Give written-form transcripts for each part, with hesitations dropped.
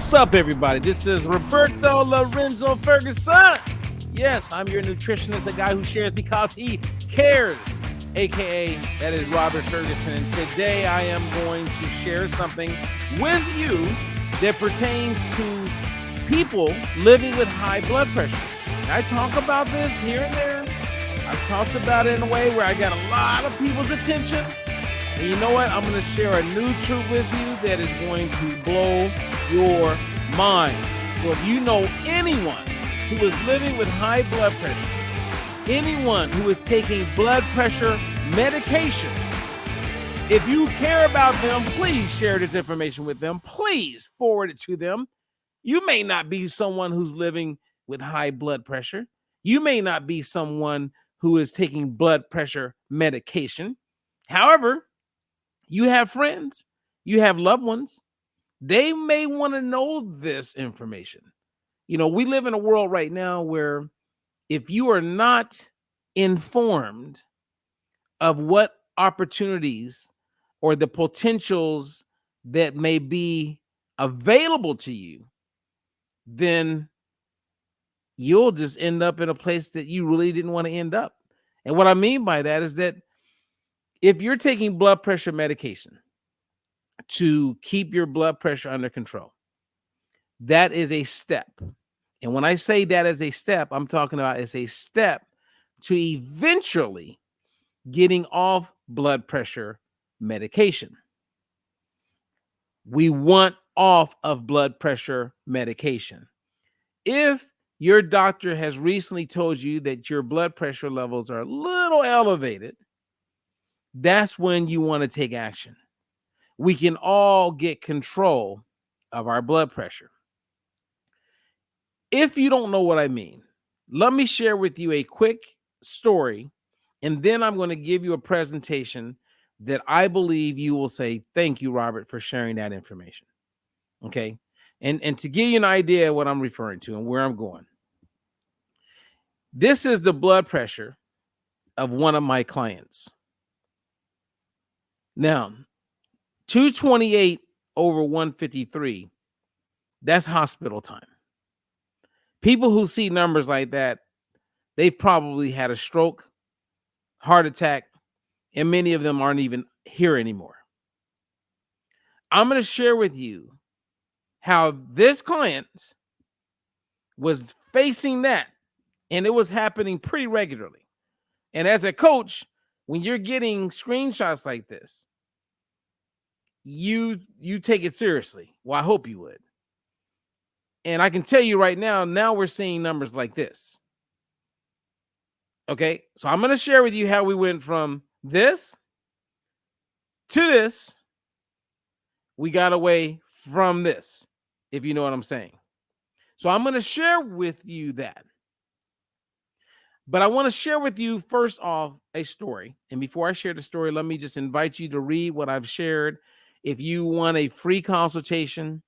What's up, everybody? This is Roberto Lorenzo Ferguson. Yes, I'm your nutritionist, a guy who shares because he cares, aka that is Robert Ferguson. And today I am going to share something with you that pertains to people living with high blood pressure. I talk about this here and there. I've talked about it in a way where I got a lot of people's attention. And you know what? I'm going to share a new truth with you that is going to blow your mind. So if you know anyone who is living with high blood pressure, anyone who is taking blood pressure medication, if you care about them, please share this information with them. Please forward it to them. You may not be someone who's living with high blood pressure. You may not be someone who is taking blood pressure medication. However, you have friends, you have loved ones. They may want to know this information. You know, we live in a world right now where if you are not informed of what opportunities or the potentials that may be available to you, then you'll just end up in a place that you really didn't want to end up. And what I mean by that is that if you're taking blood pressure medication to keep your blood pressure under control, that is a step. And when I say that is a step, I'm talking about it's a step to eventually getting off blood pressure medication. We want off of blood pressure medication. If your doctor has recently told you that your blood pressure levels are a little elevated, that's when you want to take action. We can all get control of our blood pressure. If you don't know what I mean, let me share with you a quick story, and then I'm going to give you a presentation that I believe you will say, thank you, Robert, for sharing that information. Okay. And to give you an idea of what I'm referring to and where I'm going. This is the blood pressure of one of my clients. Now, 228 over 153, that's hospital time. People who see numbers like that, they've probably had a stroke, heart attack, and many of them aren't even here anymore. I'm going to share with you how this client was facing that, and it was happening pretty regularly. And as a coach, when you're getting screenshots like this, you take it seriously. Well, I hope you would. And I can tell you right now we're seeing numbers like this. Okay, so I'm going to share with you how we went from this to this. We got away from this, if you know what I'm saying. So I'm going to share with you that. But I want to share with you first off a story. And before I share the story, let me just invite you to read what I've shared. If you want a free consultation,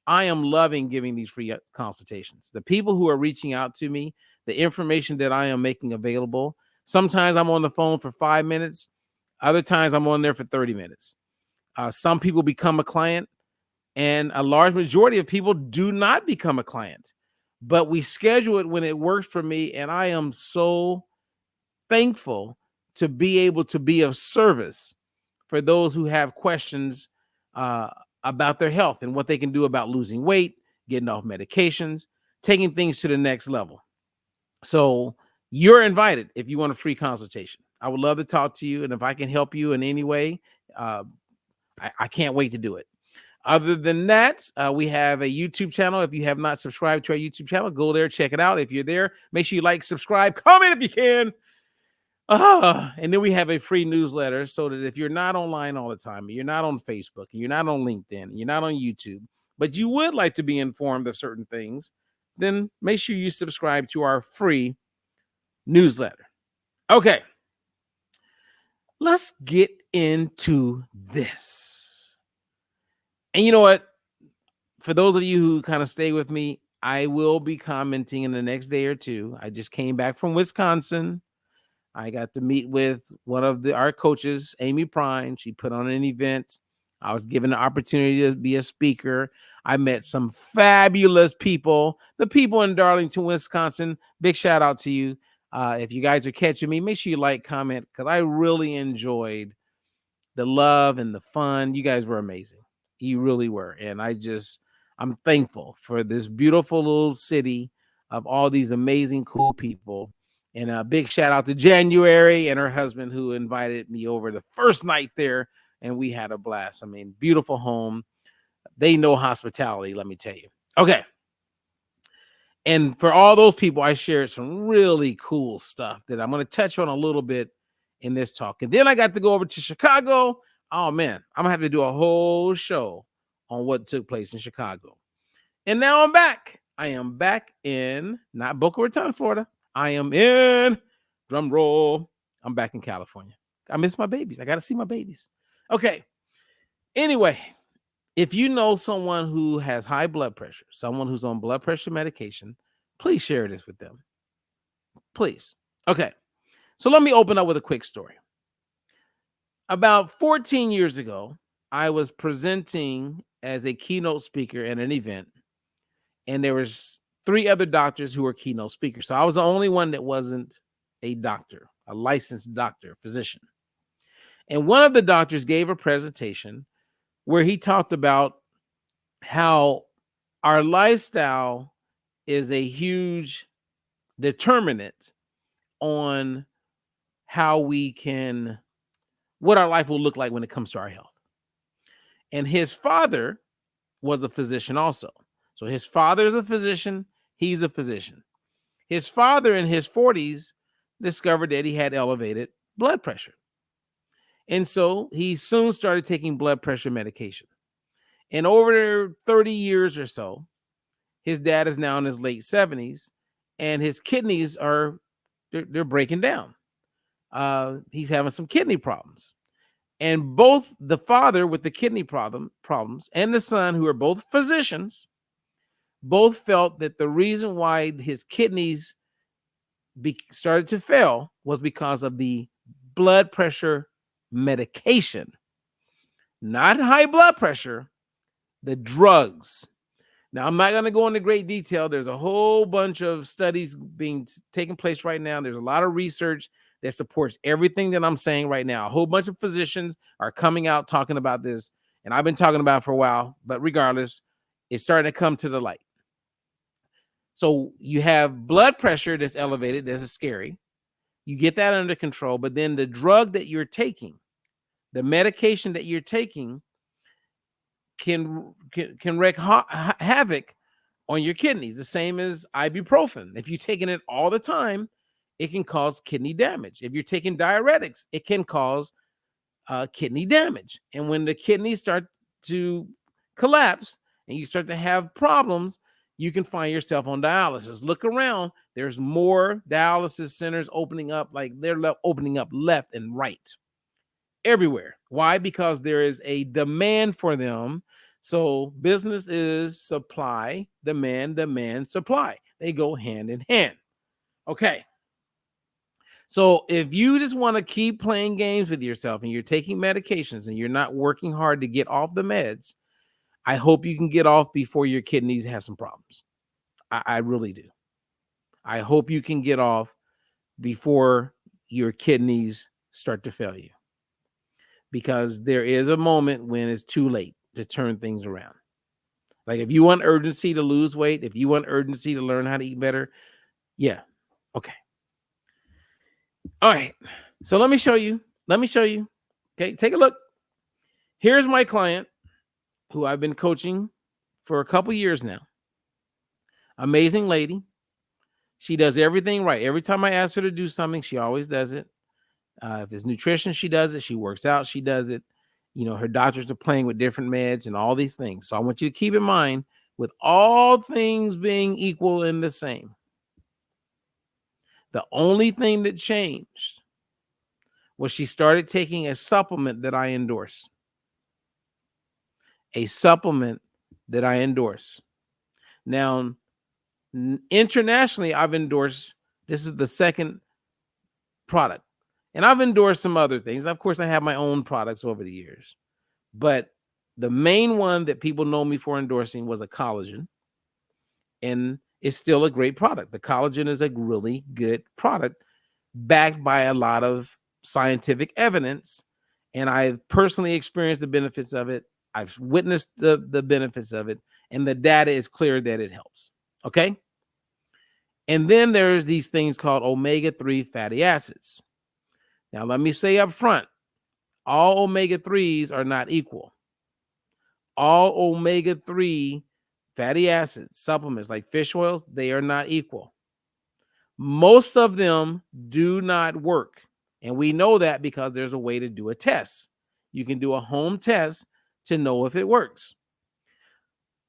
I am loving giving these free consultations. The people who are reaching out to me, the information that I am making available, sometimes I'm on the phone for 5 minutes. Other times I'm on there for 30 minutes. Some people become a client, and a large majority of people do not become a client. But we schedule it when it works for me, and I am so thankful to be able to be of service for those who have questions about their health and what they can do about losing weight, getting off medications, taking things to the next level. So you're invited if you want a free consultation. I would love to talk to you, and if I can help you in any way, I can't wait to do it. Other than that, we have a YouTube channel. If you have not subscribed to our YouTube channel, go there, check it out. If you're there, make sure you like, subscribe, comment if you can. And then we have a free newsletter so that if you're not online all the time, you're not on Facebook, and you're not on LinkedIn, you're not on YouTube, but you would like to be informed of certain things, then make sure you subscribe to our free newsletter. Okay, let's get into this. And you know what? For those of you who kind of stay with me, I will be commenting in the next day or two. I just came back from Wisconsin. I got to meet with one of our coaches, Amy Prime. She put on an event. I was given the opportunity to be a speaker. I met some fabulous people. The people in Darlington, Wisconsin, big shout out to you. If you guys are catching me, make sure you like, comment, because I really enjoyed the love and the fun. You guys were amazing. You really were. And I'm thankful for this beautiful little city of all these amazing, cool people. And a big shout out to January and her husband who invited me over the first night there. And we had a blast. I mean, beautiful home. They know hospitality, let me tell you. Okay. And for all those people, I shared some really cool stuff that I'm going to touch on a little bit in this talk. And then I got to go over to Chicago. Oh, man, I'm going to have to do a whole show on what took place in Chicago. And now I'm back. I am back in, not Boca Raton, Florida. I am in, drum roll, I'm back in California. I miss my babies. I got to see my babies. Okay. Anyway, if you know someone who has high blood pressure, someone who's on blood pressure medication, please share this with them. Please. Okay. So let me open up with a quick story. About 14 years ago, I was presenting as a keynote speaker at an event, and there was 3 other doctors who were keynote speakers. So I was the only one that wasn't a doctor, a licensed doctor, physician. And one of the doctors gave a presentation where he talked about how our lifestyle is a huge determinant on how what our life will look like when it comes to our health. And his father was a physician also. So his father is a physician. He's a physician. His father in his 40s discovered that he had elevated blood pressure. And so he soon started taking blood pressure medication. And over 30 years or so, his dad is now in his late 70s, and his kidneys they're breaking down. He's having some kidney problems. And both the father with the kidney problems and the son, who are both physicians, both felt that the reason why his kidneys started to fail was because of the blood pressure medication. Not high blood pressure, the drugs. Now, I'm not going to go into great detail. There's a whole bunch of studies taking place right now. There's a lot of research that supports everything that I'm saying right now. A whole bunch of physicians are coming out talking about this, and I've been talking about it for a while, but regardless, it's starting to come to the light. So you have blood pressure that's elevated. This is scary. You get that under control, but then the drug that you're taking, the medication that you're taking, can wreak havoc on your kidneys, the same as ibuprofen. If you're taking it all the time, it can cause kidney damage. If you're taking diuretics, it can cause kidney damage. And when the kidneys start to collapse and you start to have problems, you can find yourself on dialysis. Look around. There's more dialysis centers opening up, like they're opening up left and right everywhere. Why? Because there is a demand for them. So business is supply, demand, supply. They go hand in hand. Okay. So if you just want to keep playing games with yourself and you're taking medications and you're not working hard to get off the meds, I hope you can get off before your kidneys have some problems. I really do. I hope you can get off before your kidneys start to fail you, because there is a moment when it's too late to turn things around. Like if you want urgency to lose weight, if you want urgency to learn how to eat better, yeah. Okay. All right. So let me show you. Okay, take a look. Here's my client who I've been coaching for a couple years now. Amazing lady. She does everything right. Every time I ask her to do something, she always does it. If it's nutrition, she does it. She works out, she does it. You know, her doctors are playing with different meds and all these things. So I want you to keep in mind, with all things being equal and the same, the only thing that changed was she started taking a supplement that I endorse. A supplement that I endorse. Now, internationally, I've endorsed, this is the second product. And I've endorsed some other things. Of course, I have my own products over the years. But The main one that people know me for endorsing was a collagen, and it's still a great product. The collagen is a really good product backed by a lot of scientific evidence, and I've personally experienced the benefits of it. I've witnessed the benefits of it, and the data is clear that it helps. Okay. And then there's these things called omega-3 fatty acids. Now, let me say up front, all omega-3s are not equal. All omega-3 fatty acids, supplements like fish oils, they are not equal. Most of them do not work. And we know that because there's a way to do a test. You can do a home test to know if it works.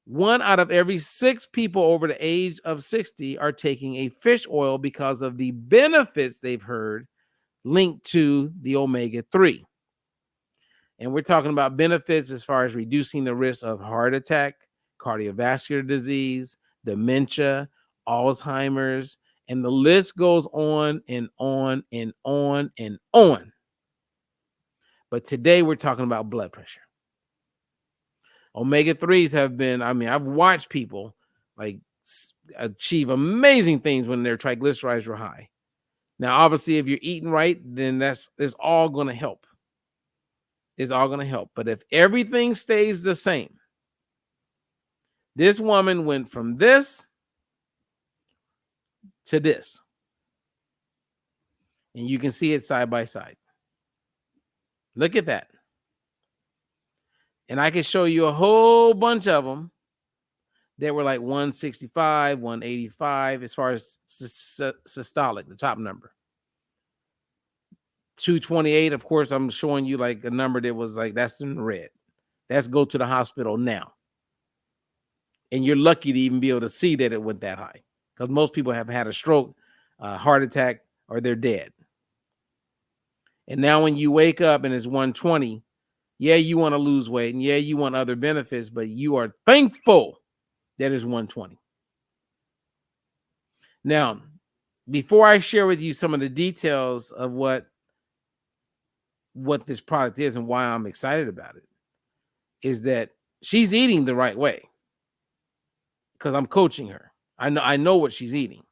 1 out of every 6 people over the age of 60 are taking a fish oil because of the benefits they've heard linked to the omega-3. And we're talking about benefits as far as reducing the risk of heart attack, cardiovascular disease, dementia, Alzheimer's, and the list goes on and on and on and on. But today we're talking about blood pressure. Omega-3s have been, I've watched people like achieve amazing things when their triglycerides were high. Now, obviously, if you're eating right, then it's all going to help. It's all going to help. But if everything stays the same, this woman went from this to this. And you can see it side by side. Look at that. And I can show you a whole bunch of them that were like 165, 185, as far as systolic, the top number. 228, of course, I'm showing you like a number that was like, that's in red. That's go to the hospital now. And you're lucky to even be able to see that it went that high, because most people have had a stroke, heart attack, or they're dead. And now when you wake up and it's 120, yeah, you want to lose weight, and yeah, you want other benefits, but you are thankful that it's 120. Now, before I share with you some of the details of what this product is and why I'm excited about it, is that she's eating the right way, because I'm coaching her. I know what she's eating.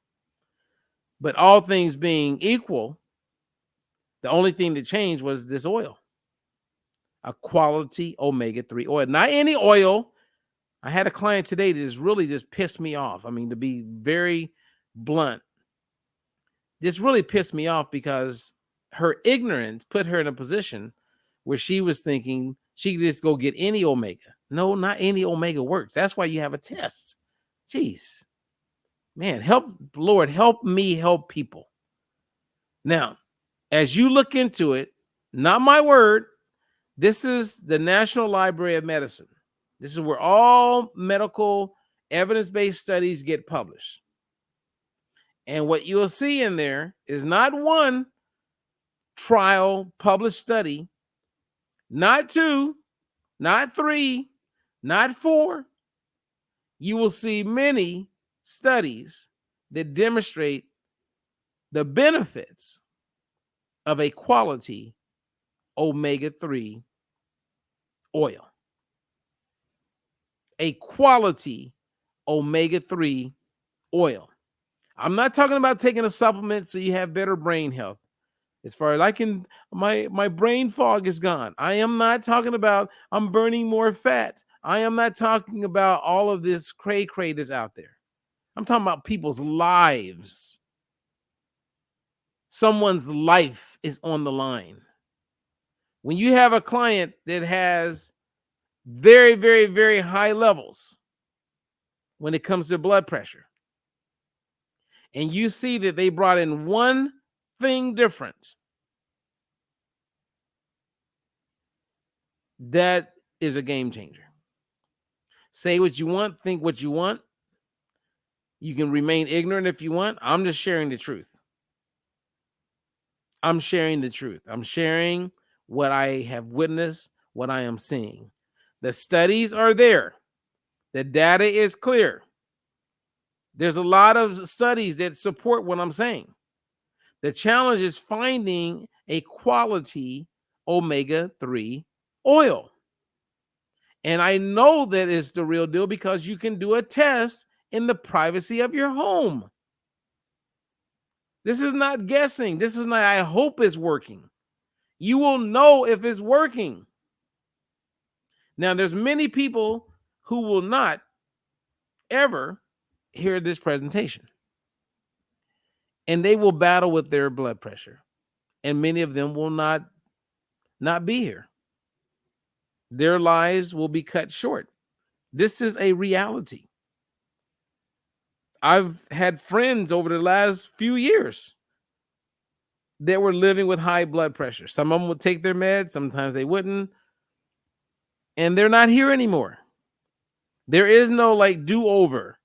But all things being equal, the only thing that changed was this oil, a quality omega-3 oil, not any oil. I had a client today that just really just pissed me off. To be very blunt, this really pissed me off because her ignorance put her in a position where she was thinking she could just go get any omega. No, not any omega works. That's why you have a test. Jeez, man, Lord, help me help people. Now, as you look into it, not my word, this is the National Library of Medicine. This is where all medical evidence-based studies get published. And what you'll see in there is not one trial published study, not 2, not 3, not 4. You will see many studies that demonstrate the benefits of a quality omega-3 oil. A quality omega-3 oil. I'm not talking about taking a supplement so you have better brain health. As far as my brain fog is gone. I am not talking about I'm burning more fat. I am not talking about all of this cray-cray that's out there. I'm talking about people's lives. Someone's life is on the line. When you have a client that has very, very, very high levels when it comes to blood pressure, and you see that they brought in one thing different, that is a game changer. Say what you want, think what you want. You can remain ignorant if you want. I'm just sharing the truth. I'm sharing the truth. I'm sharing what I have witnessed, what I am seeing. The studies are there. The data is clear. There's a lot of studies that support what I'm saying. The challenge is finding a quality omega-3 oil. And I know that it's the real deal because you can do a test in the privacy of your home. This is not guessing. This is not, I hope it's working. You will know if it's working. Now, there's many people who will not ever hear this presentation, and they will battle with their blood pressure, and many of them will not be here. Their lives will be cut short. This is a reality. I've had friends over the last few years that were living with high blood pressure. Some of them would take their meds, sometimes they wouldn't, and they're not here anymore. There is no like do-over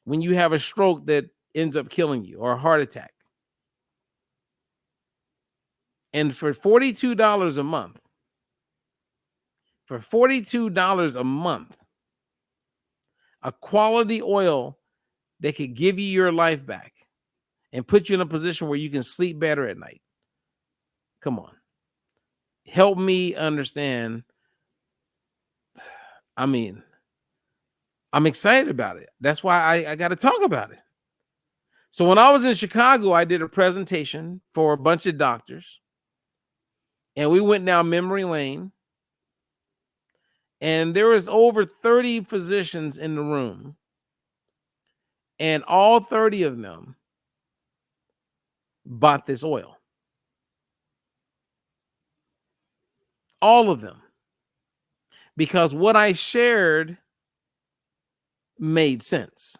when you have a stroke that ends up killing you or a heart attack. And for $42 a month, a quality oil that could give you your life back and put you in a position where you can sleep better at night. Come on. Help me understand. I mean, I'm excited about it. That's why I got to talk about it. So when I was in Chicago, I did a presentation for a bunch of doctors, and we went down memory lane, and there was over 30 physicians in the room, and all 30 of them bought this oil. All of them. Because what I shared made sense.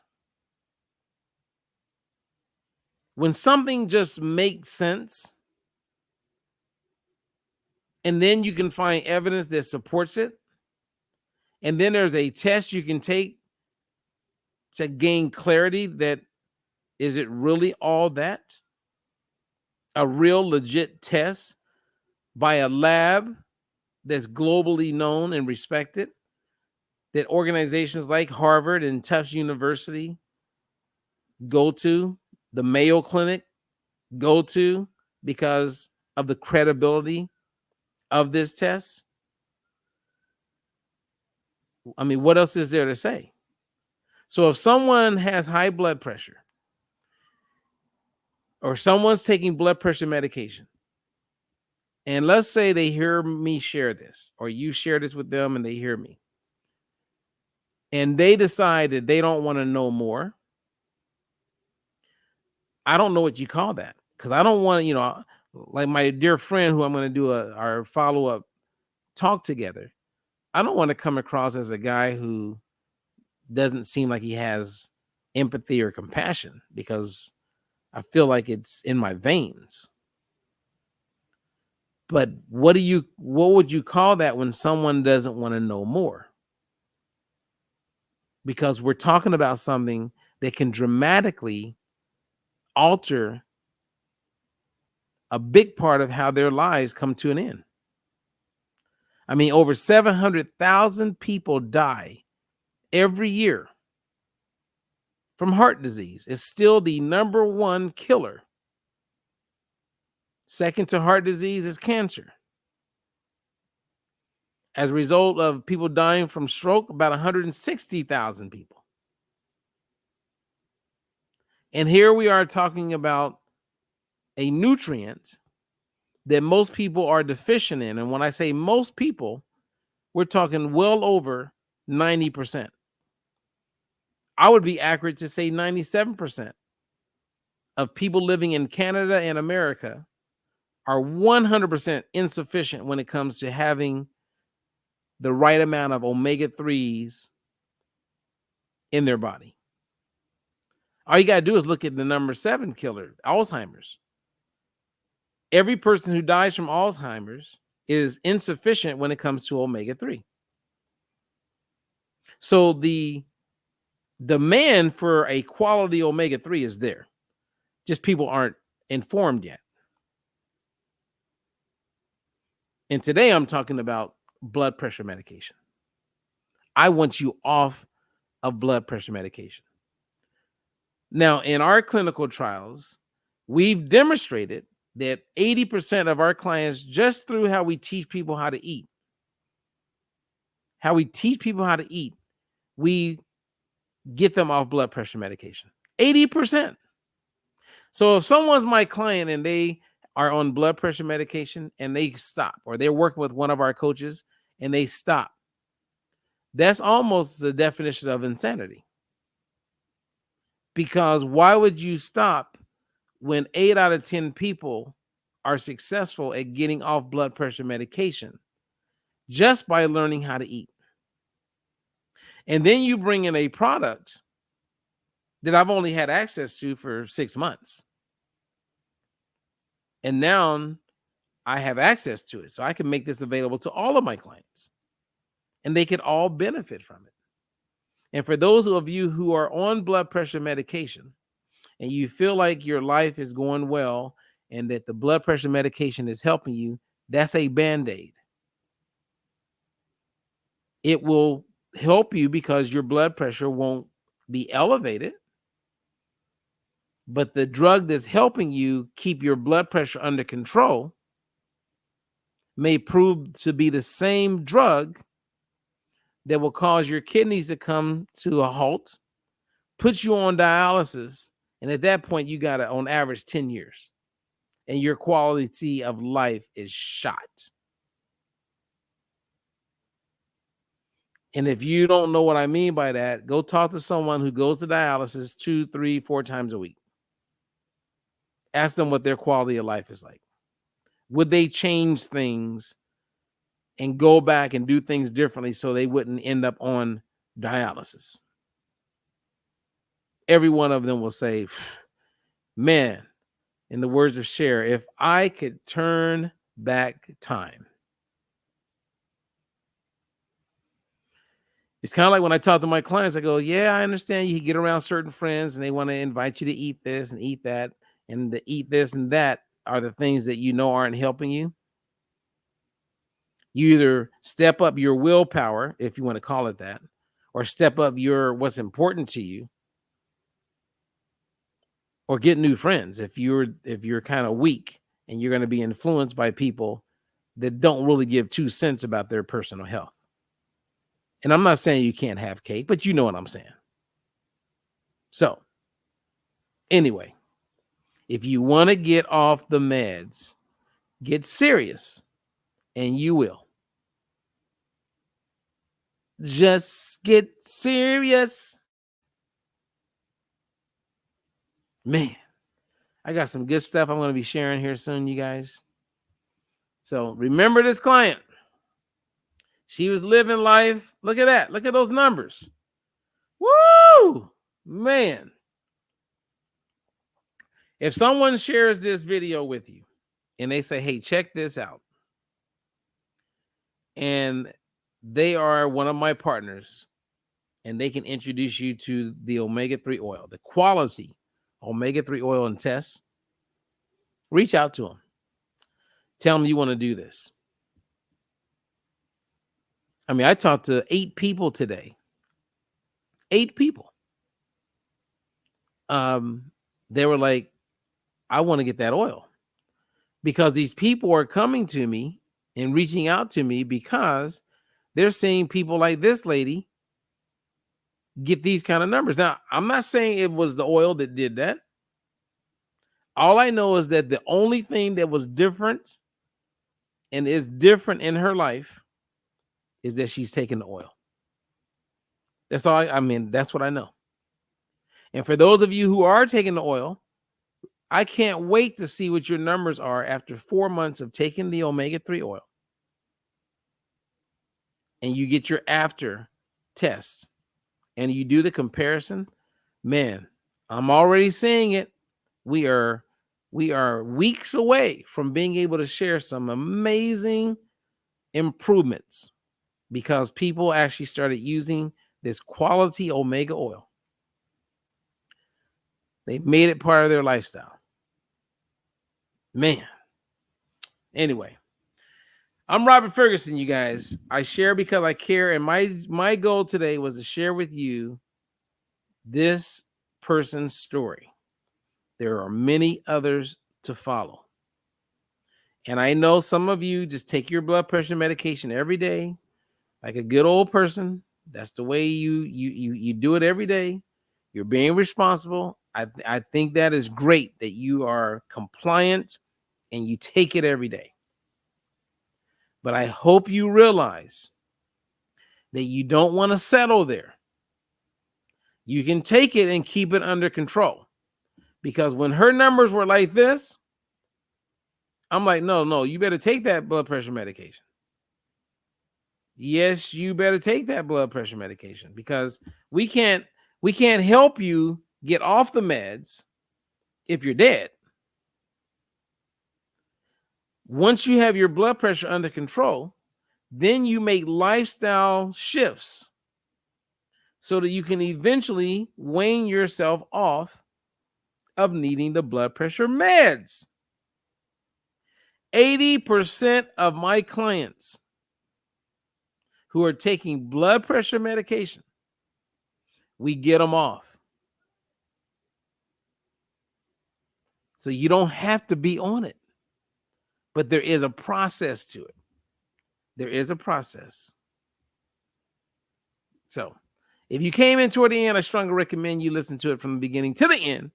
When something just makes sense, and then you can find evidence that supports it, and then there's a test you can take to gain clarity that is it really all that? A real legit test by a lab that's globally known and respected, that organizations like Harvard and Tufts University go to, the Mayo Clinic go to, because of the credibility of this test. I mean, what else is there to say? So if someone has high blood pressure or someone's taking blood pressure medication, and let's say they hear me share this, or you share this with them and they hear me, and they decide that they don't want to know more, I don't know what you call that, because I don't want to, like my dear friend who I'm going to do our follow-up talk together, I don't want to come across as a guy who doesn't seem like he has empathy or compassion, because I feel like it's in my veins. But what would you call that when someone doesn't want to know more? Because we're talking about something that can dramatically alter a big part of how their lives come to an end. I mean, over 700,000 people die every year from heart disease. It's still the number one killer. Second to heart disease is cancer. As a result of people dying from stroke, about 160,000 people. And here we are talking about a nutrient that most people are deficient in. And when I say most people, we're talking well over 90%. I would be accurate to say 97% of people living in Canada and America are 100% insufficient when it comes to having the right amount of omega-3s in their body. All you got to do is look at the number 7 killer, Alzheimer's. Every person who dies from Alzheimer's is insufficient when it comes to omega-3. So the demand for a quality omega-3 is there. Just people aren't informed yet. And today I'm talking about blood pressure medication. I want you off of blood pressure medication. Now, in our clinical trials, we've demonstrated that 80% of our clients, just through how we teach people how to eat, how we teach people how to eat, we get them off blood pressure medication. 80%. So if someone's my client and they are on blood pressure medication and they stop, or they're working with one of our coaches and they stop, that's almost the definition of insanity. Because why would you stop when 8 out of 10 people are successful at getting off blood pressure medication just by learning how to eat? And then you bring in a product that I've only had access to for 6 months. And now I have access to it. So I can make this available to all of my clients. And they can all benefit from it. And for those of you who are on blood pressure medication and you feel like your life is going well and that the blood pressure medication is helping you, that's a Band-Aid. It will help you because your blood pressure won't be elevated. But the drug that's helping you keep your blood pressure under control may prove to be the same drug that will cause your kidneys to come to a halt, put you on dialysis, and at that point, you got on average 10 years, and your quality of life is shot. And if you don't know what I mean by that, go talk to someone who goes to dialysis 2, 3, 4 times a week. Ask them what their quality of life is like. Would they change things and go back and do things differently so they wouldn't end up on dialysis? Every one of them will say, man, in the words of Cher, if I could turn back time. It's kind of like when I talk to my clients, I go, yeah, I understand you get around certain friends and they want to invite you to eat this and eat that. And the eat this and that are the things that you know aren't helping you. You either step up your willpower, if you want to call it that, or step up your what's important to you, or get new friends if you're kind of weak and you're going to be influenced by people that don't really give 2 cents about their personal health. And I'm not saying you can't have cake, but you know what I'm saying. So anyway, if you want to get off the meds, get serious, and you will. Just get serious. Man, I got some good stuff I'm going to be sharing here soon, you guys. So remember this client. She was living life. Look at that. Look at those numbers. Woo! Man. If someone shares this video with you and they say, hey, check this out, and they are one of my partners, and they can introduce you to the omega-3 oil, the quality omega-3 oil and tests, reach out to them. Tell them you want to do this. I mean, I talked to 8 people today. 8 people. They were like, I want to get that oil. Because these people are coming to me and reaching out to me because they're seeing people like this lady get these kind of numbers. Now, I'm not saying it was the oil that did that. All I know is that the only thing that was different and is different in her life is that she's taking the oil. That's all I mean, that's what I know. And for those of you who are taking the oil, I can't wait to see what your numbers are after 4 months of taking the omega-3 oil. And you get your after test and you do the comparison. Man, I'm already seeing it. We are weeks away from being able to share some amazing improvements because people actually started using this quality omega oil. They made it part of their lifestyle. Man. Anyway, I'm Robert Ferguson, you guys. I share because I care, and my goal today was to share with you this person's story. There are many others to follow. And I know some of you just take your blood pressure medication every day. like a good old person. That's the way you do it every day. You're being responsible. I think that is great that you are compliant and you take it every day. But I hope you realize that you don't want to settle there. You can take it and keep it under control. Because when her numbers were like this, I'm like, no, you better take that blood pressure medication. Yes, you better take that blood pressure medication because we can't help you get off the meds if you're dead. Once you have your blood pressure under control, then you make lifestyle shifts so that you can eventually wean yourself off of needing the blood pressure meds. 80% of my clients who are taking blood pressure medication, we get them off. So you don't have to be on it. But there is a process to it. There is a process. So if you came in toward the end, I strongly recommend you listen to it from the beginning to the end.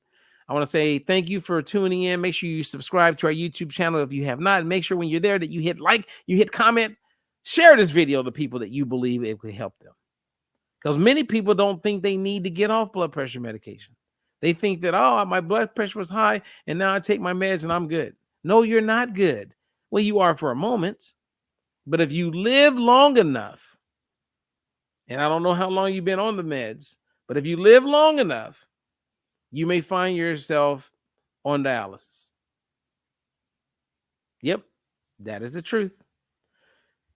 I want to say thank you for tuning in. Make sure you subscribe to our YouTube channel if you have not. Make sure when you're there that you hit like, you hit comment, share this video to people that you believe it could help them. Because many people don't think they need to get off blood pressure medication. They think that, oh, my blood pressure was high and now I take my meds and I'm good. No, you're not good. Well, you are for a moment. But if you live long enough, and I don't know how long you've been on the meds, but if you live long enough, you may find yourself on dialysis. Yep, that is the truth.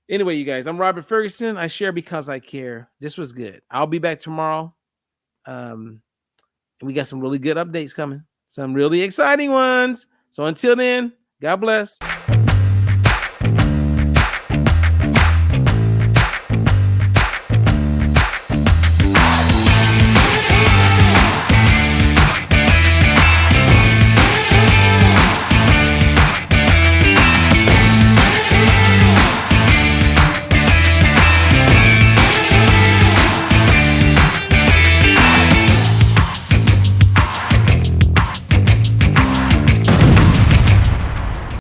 Anyway, you guys, I'm Robert Ferguson. I share because I care. This was good. I'll be back tomorrow. And we got some really good updates coming. Some really exciting ones. So until then, God bless.